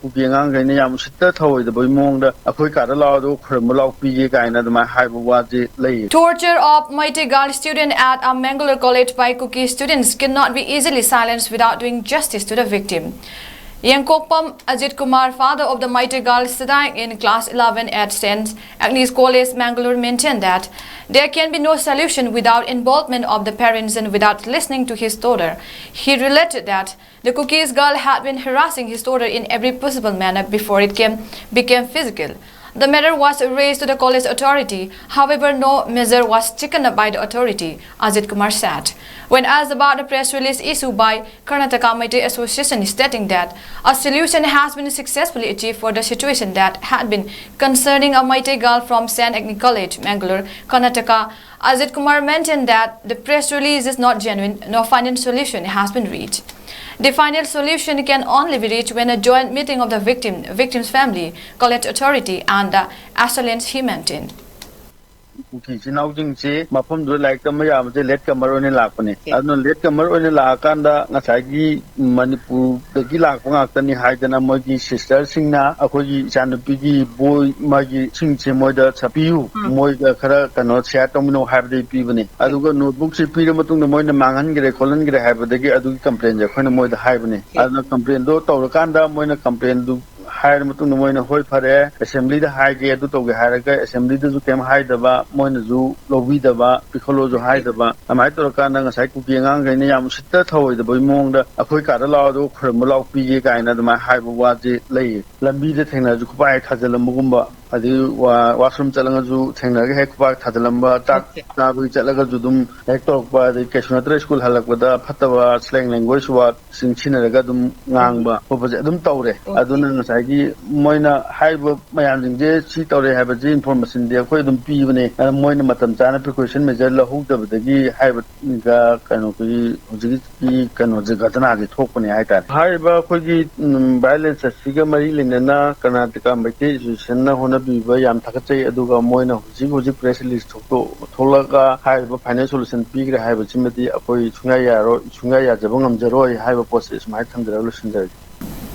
kuki ngang gaina yam sitta thawoi da boi mongda akhoi ka da law do khurma law pi gaina da ma haiba waji lei. Torture of 𝐊𝐊𝐔𝐊𝐈 student at a Mangalore college by Kuki students cannot be easily silenced without doing justice to the victim. 𝐔𝐊𝐷𝐋 𝐊𝐈 father of the 𝐊𝐊𝐔𝐊𝐈 studying in class 11 at St. Agnes College, Mangalore, maintained that there can be no solution without involvement of the parents and without listening to his daughter. He related that the Kuki's girl had been harassing his daughter in every possible manner before it became physical. The matter was raised to the college authority. However, no measure was taken up by the authority, 𝐊𝐷𝐋 said. When asked about the press release issued by Karnataka Meitei Association stating that a solution has been successfully achieved for the situation that had been concerning a Meitei girl from St. Agnes College, Mangalore, Karnataka, 𝐊𝐷𝐋 maintained that the press release is not genuine. No final solution has been reached. The final solution can only be reached when a joint meeting of the victim's family, college authority, and the assailants, he maintained. Kuki sinau jing si mafam do like ta maya ma let kamar one lakpane adno let kamar one lakanda ngasai gi manipur da gi lakpa ngaktani haidana mogi sister singna akhoi chanupi gi boy magi singche moida chapiu moida khara kano share tomino habde pi bane aduga notebook si pi matung na moina mangan gire kolan gire habadagi adu complain ja khona moida haibane adno complain do tawrakanda moina complain du hire matung na moina hoi phare assembly da haige adu toge haraga assembly da ju kem haidaba moina ju lobi daba pikholo ju haidaba amai torakanda ngasai kuki ngang gaina yam sitta thawoi da boi mongda akhoi ka da law do khurma law pi ge gaina da ma haiba waji lei lambi da thengna ju khupai thajalam gumba adi washroom chalanga ju thengna ge hek pa thajalamba tak na bu chalaga ju dum hek tok ba de keshnatra school halakba da phatawa slang language wa singchina ga dum ngangba hobaje dum tawre aduna ngasai gi moina haiba mayam jingje si tawre haiba ji information de khoi dum pi bane moina matam chana precaution measure la hu da dagi haiba ga kano ki hujigi ki kano je gatana gi thokpane haitar haiba khoi gi violence siga mari lengna Karnataka Meitei Association na hona biba yam thakachai aduga moina hujigi press release tholaga haiba final solution pigre haiba chimati akoi chunga ya jabangam jaroi haiba process mai thamdra lusinjari